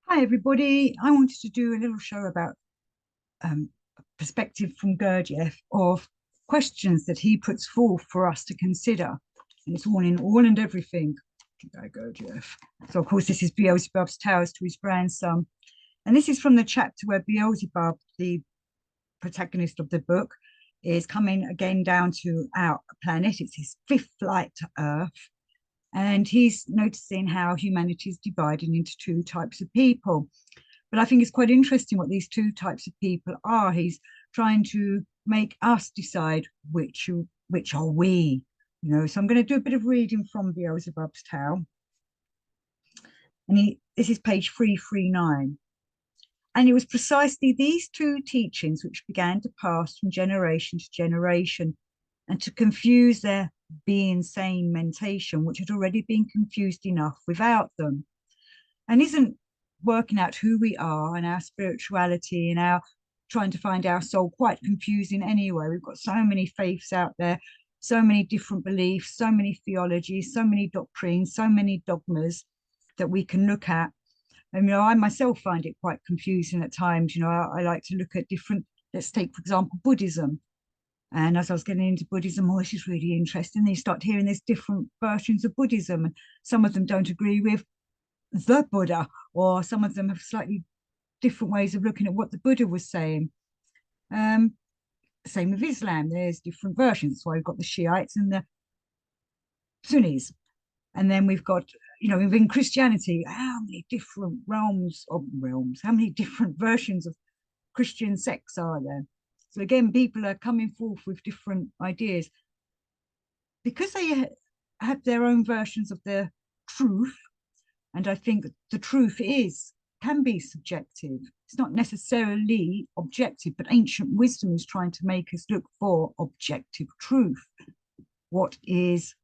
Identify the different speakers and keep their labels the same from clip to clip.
Speaker 1: Hi, everybody. I wanted to do a little show about perspective from Gurdjieff of questions that he puts forth for us to consider. And it's all in all and everything by Gurdjieff. So, of course, this is Beelzebub's Tales to his grandson. And this is from the chapter where Beelzebub, the protagonist of the book, is coming again down to our planet. It's his fifth flight to Earth. And he's noticing how humanity is divided into two types of people. But I think it's quite interesting what these two types of people are. He's trying to make us decide which are we. So I'm going to do a bit of reading from Beelzebub's Tale. And this is page 339. And it was precisely these two teachings which began to pass from generation to generation and to confuse their being sane mentation, which had already been confused enough without them. And isn't working out who we are and our spirituality and our trying to find our soul quite confusing anyway? We've got so many faiths out there, so many different beliefs, so many theologies, so many doctrines, so many dogmas that we can look at. And I myself find it quite confusing at times. I like to look at different, let's take for example Buddhism. And as I was getting into Buddhism, this is really interesting. Then you start hearing there's different versions of Buddhism, and some of them don't agree with the Buddha, or some of them have slightly different ways of looking at what the Buddha was saying. Um, Same with Islam, there's different versions. That's why we've got the Shiites and the Sunnis. And then we've got, within Christianity, how many different realms, how many different versions of Christian sects are there? So again, people are coming forth with different ideas because they have their own versions of the truth. And I think the truth can be subjective. It's not necessarily objective, but ancient wisdom is trying to make us look for objective truth. What is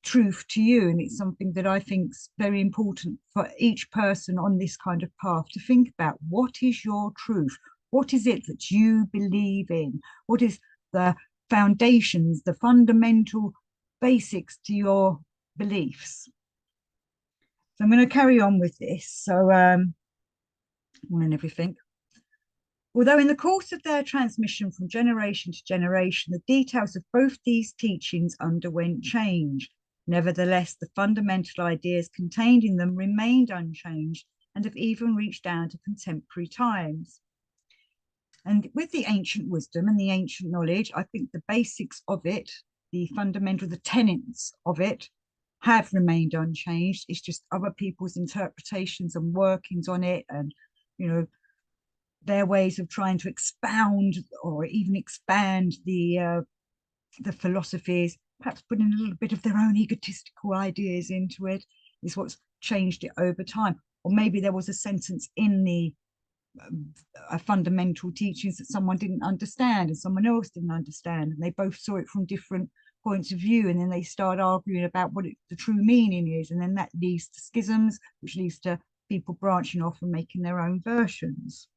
Speaker 1: truth to you? And it's something that I think is very important for each person on this kind of path to think about. What is your truth? What is it that you believe in? What is the foundations, the fundamental basics to your beliefs? So I'm going to carry on with this. So, and everything. Although in the course of their transmission from generation to generation, the details of both these teachings underwent change. Nevertheless, the fundamental ideas contained in them remained unchanged and have even reached down to contemporary times. And with the ancient wisdom and the ancient knowledge, I think the basics of it, the fundamental, the tenets of it, have remained unchanged. It's just other people's interpretations and workings on it, and their ways of trying to expound or even expand the philosophies, perhaps putting a little bit of their own egotistical ideas into it, is what's changed it over time. Or maybe there was a sentence in the fundamental teachings that someone didn't understand and someone else didn't understand, and they both saw it from different points of view, and then they start arguing about what the true meaning is, and then that leads to schisms, which leads to people branching off and making their own versions.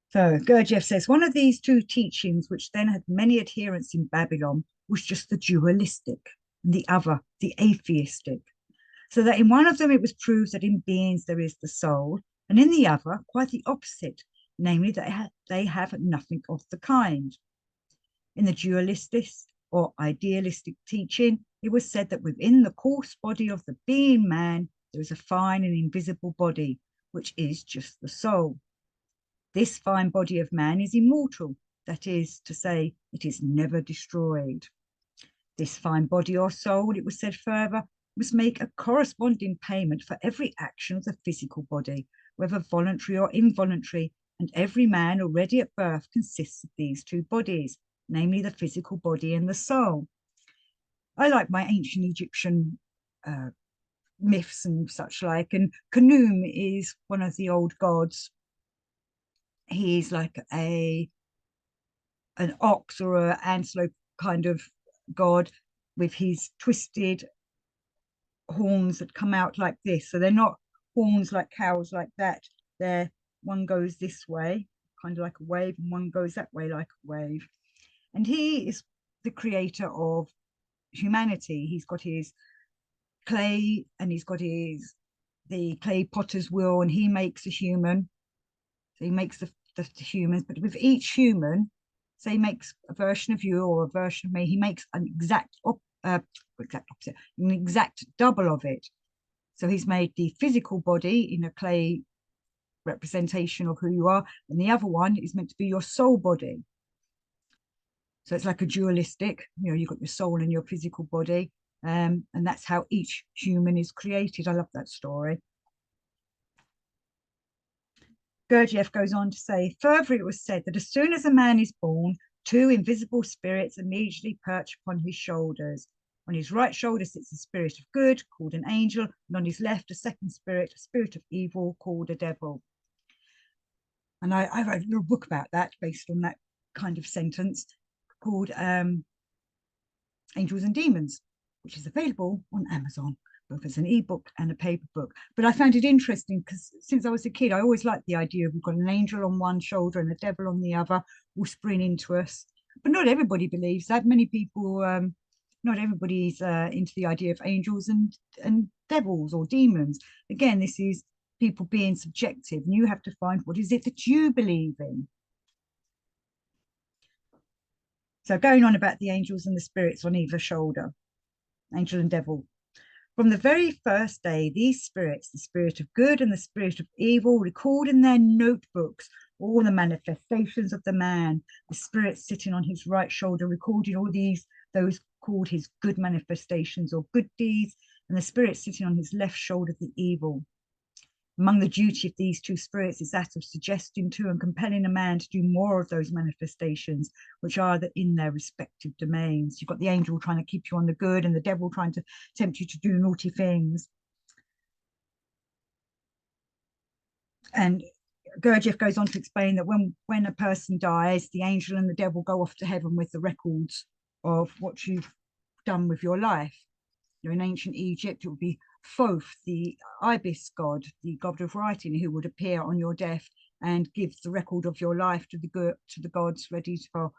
Speaker 1: So Gurdjieff says one of these two teachings, which then had many adherents in Babylon, was just the dualistic, and the other, the atheistic. So that in one of them it was proved that in beings there is the soul, and in the other, quite the opposite, namely that they have nothing of the kind. In the dualistic or idealistic teaching, it was said that within the coarse body of the being man, there is a fine and invisible body, which is just the soul. This fine body of man is immortal, that is to say, it is never destroyed. This fine body or soul, it was said further, must make a corresponding payment for every action of the physical body, whether voluntary or involuntary, and every man already at birth consists of these two bodies, namely the physical body and the soul. I like my ancient Egyptian myths and such like, and Khnum is one of the old gods. He's like an ox or an antelope kind of god with his twisted horns that come out like this. So they're not horns like cows like that. They're one goes this way, kind of like a wave, and one goes that way like a wave. And he is the creator of humanity. He's got his clay and he's got his the clay potter's wheel, and he makes a human. So he makes the humans, but with each human, say he makes a version of you or a version of me, he makes an exact opposite, an exact double of it. So he's made the physical body in a clay representation of who you are, and the other one is meant to be your soul body. So it's like a dualistic, you've got your soul and your physical body, and that's how each human is created. I love that story. Gurdjieff goes on to say, further, it was said that as soon as a man is born, two invisible spirits immediately perch upon his shoulders. On his right shoulder sits a spirit of good, called an angel, and on his left, a second spirit, a spirit of evil, called a devil. And I wrote a little book about that based on that kind of sentence, called Angels and Demons, which is available on Amazon, both as an ebook and a paper book. But I found it interesting because since I was a kid, I always liked the idea of we've got an angel on one shoulder and a devil on the other, whispering into us. But not everybody believes that. Many people, not everybody's into the idea of angels and devils or demons. Again, this is people being subjective, and you have to find what is it that you believe in. So going on about the angels and the spirits on either shoulder, angel and devil. From the very first day, these spirits, the spirit of good and the spirit of evil, record in their notebooks all the manifestations of the man. The spirit sitting on his right shoulder recorded all those called his good manifestations or good deeds, and the spirit sitting on his left shoulder, the evil. Among the duty of these two spirits is that of suggesting to and compelling a man to do more of those manifestations, which are in their respective domains. You've got the angel trying to keep you on the good and the devil trying to tempt you to do naughty things. And Gurdjieff goes on to explain that when a person dies, the angel and the devil go off to heaven with the records of what you've done with your life. In ancient Egypt, it would be Thoth, the ibis god, the god of writing, who would appear on your death and give the record of your life to the gods, ready for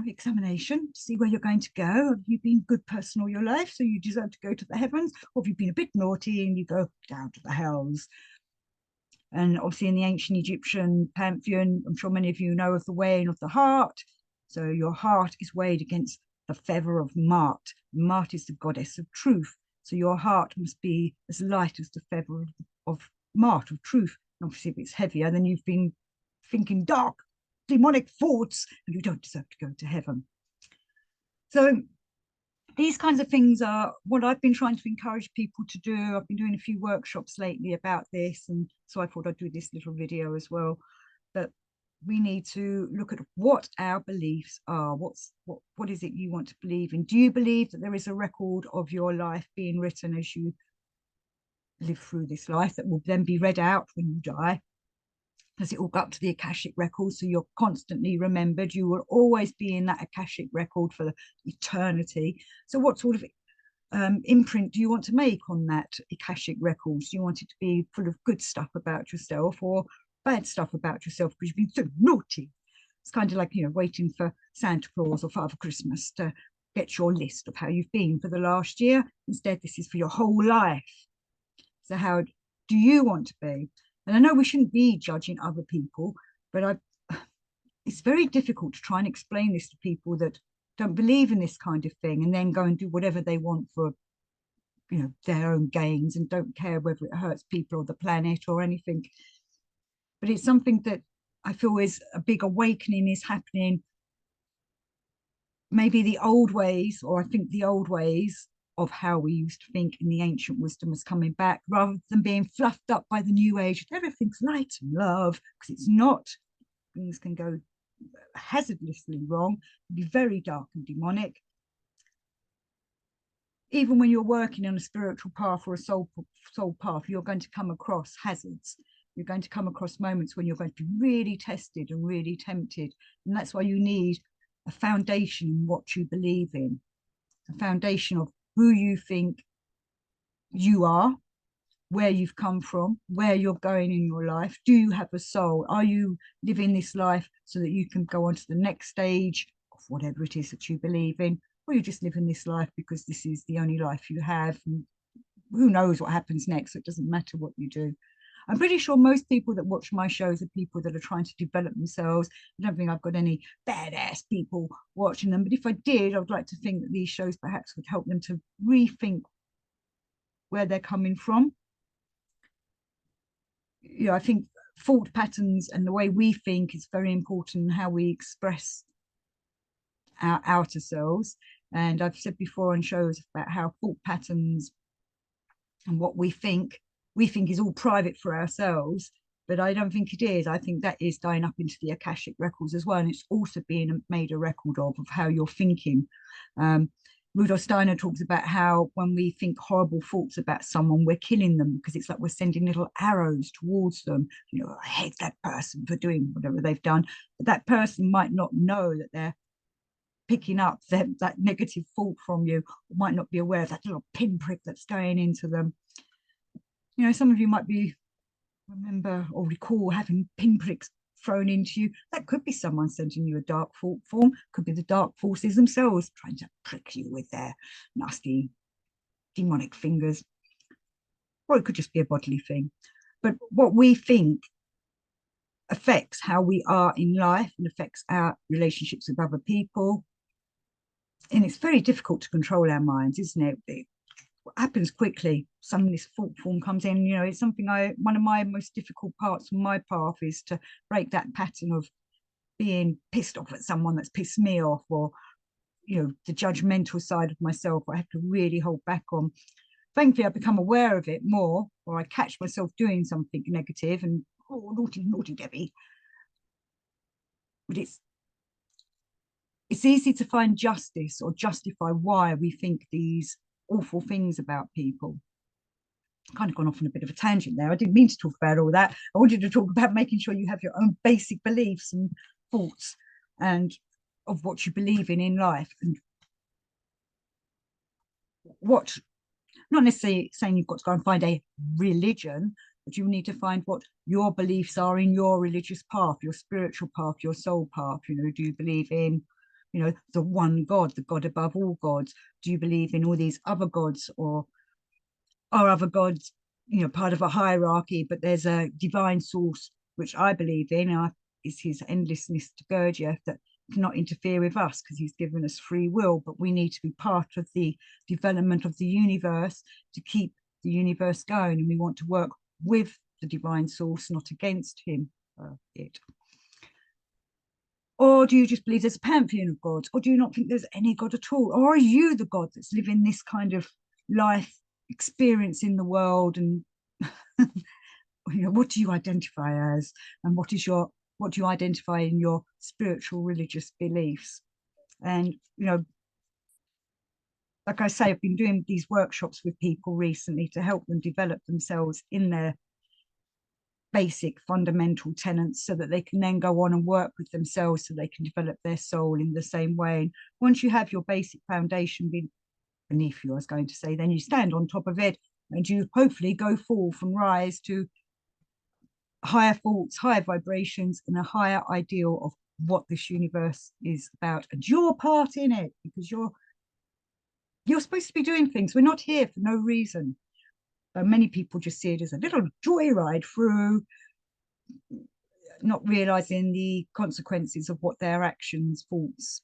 Speaker 1: examination, to see where you're going to go. Have you been a good person all your life, so you deserve to go to the heavens, or have you been a bit naughty and you go down to the hells? And obviously in the ancient Egyptian pantheon, I'm sure many of you know of the weighing of the heart. So your heart is weighed against the feather of Mart. Mart is the goddess of truth. So your heart must be as light as the feather of Mart, of truth. And obviously, if it's heavier, then you've been thinking dark, demonic thoughts, and you don't deserve to go to heaven. So these kinds of things are what I've been trying to encourage people to do. I've been doing a few workshops lately about this, and so I thought I'd do this little video as well. But we need to look at what our beliefs are. What is it you want to believe in? Do you believe that there is a record of your life being written as you live through this life that will then be read out when you die? Does it all go up to the Akashic record, so you're constantly remembered? You will always be in that Akashic record for eternity. So what sort of imprint do you want to make on that Akashic record? Do you want it to be full of good stuff about yourself or bad stuff about yourself because you've been so naughty? It's kind of like, waiting for Santa Claus or Father Christmas to get your list of how you've been for the last year. Instead, this is for your whole life. So how do you want to be? And I know we shouldn't be judging other people, but it's very difficult to try and explain this to people that don't believe in this kind of thing and then go and do whatever they want for their own gains and don't care whether it hurts people or the planet or anything. But it's something that I feel is a big awakening is happening. Maybe the old ways, or I think the old ways of how we used to think in the ancient wisdom is coming back, rather than being fluffed up by the new age. Everything's light and love, because it's not. Things can go hazardously wrong, be very dark and demonic. Even when you're working on a spiritual path or a soul path, you're going to come across hazards. You're going to come across moments when you're going to be really tested and really tempted. And that's why you need a foundation in what you believe in, a foundation of who you think you are, where you've come from, where you're going in your life. Do you have a soul? Are you living this life so that you can go on to the next stage of whatever it is that you believe in? Or you just live in this life because this is the only life you have, and who knows what happens next? It doesn't matter what you do. I'm pretty sure most people that watch my shows are people that are trying to develop themselves. I don't think I've got any badass people watching them, but if I did, I would like to think that these shows perhaps would help them to rethink where they're coming from. You know, I think thought patterns and the way we think is very important, how we express our outer selves. And I've said before on shows about how thought patterns and what we think is all private for ourselves, but I don't think it is. I think that is going up into the Akashic records as well, and it's also being made a record of how you're thinking. Rudolf Steiner talks about how when we think horrible thoughts about someone, we're killing them, because it's like we're sending little arrows towards them. You know, I hate that person for doing whatever they've done. But that person might not know that they're picking up that negative thought from you, or might not be aware of that little pinprick that's going into them. You know, some of you might remember or recall having pinpricks thrown into you. That could be someone sending you a dark thought form, could be the dark forces themselves trying to prick you with their nasty demonic fingers, or it could just be a bodily thing. But what we think affects how we are in life and affects our relationships with other people. And it's very difficult to control our minds, isn't it? It happens quickly. Suddenly this thought form comes in. You know, it's something one of my most difficult parts from my path is to break that pattern of being pissed off at someone that's pissed me off, or, you know, the judgmental side of myself I have to really hold back on. Thankfully, I've become aware of it more, or I catch myself doing something negative and, oh, naughty, naughty Debbie. But it's easy to find justice or justify why we think these awful things about people. Kind of gone off on a bit of a tangent there. I didn't mean to talk about all that. I wanted to talk about making sure you have your own basic beliefs and thoughts and of what you believe in life, and what, not necessarily saying you've got to go and find a religion, but you need to find what your beliefs are in your religious path, your spiritual path, your soul path. You know, do you believe in, you know, the one God, the God above all gods? Do you believe in all these other gods, or are other gods, you know, part of a hierarchy, but there's a divine source, which I believe in, is his endlessness to Gurdjieff, that cannot interfere with us because he's given us free will, but we need to be part of the development of the universe to keep the universe going, and we want to work with the divine source, not against him. It. Or do you just believe there's a pantheon of gods? Or do you not think there's any God at all? Or are you the God that's living this kind of life experience in the world? And you know, what do you identify as? And what do you identify in your spiritual religious beliefs? And, you know, like I say, I've been doing these workshops with people recently to help them develop themselves in their basic fundamental tenets, so that they can then go on and work with themselves, so they can develop their soul in the same way. And once you have your basic foundation beneath you, I was going to say, then you stand on top of it, and you hopefully go forth and rise to higher thoughts, higher vibrations, and a higher ideal of what this universe is about, and your part in it, because you're supposed to be doing things. We're not here for no reason. Many people just see it as a little joyride through, not realizing the consequences of what their actions, thoughts,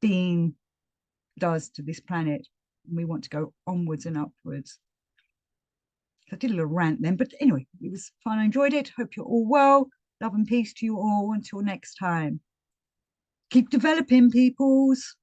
Speaker 1: being does to this planet. And we want to go onwards and upwards. I did a little rant then, but anyway, it was fun. I enjoyed it. Hope you're all well. Love and peace to you all. Until next time. Keep developing, peoples.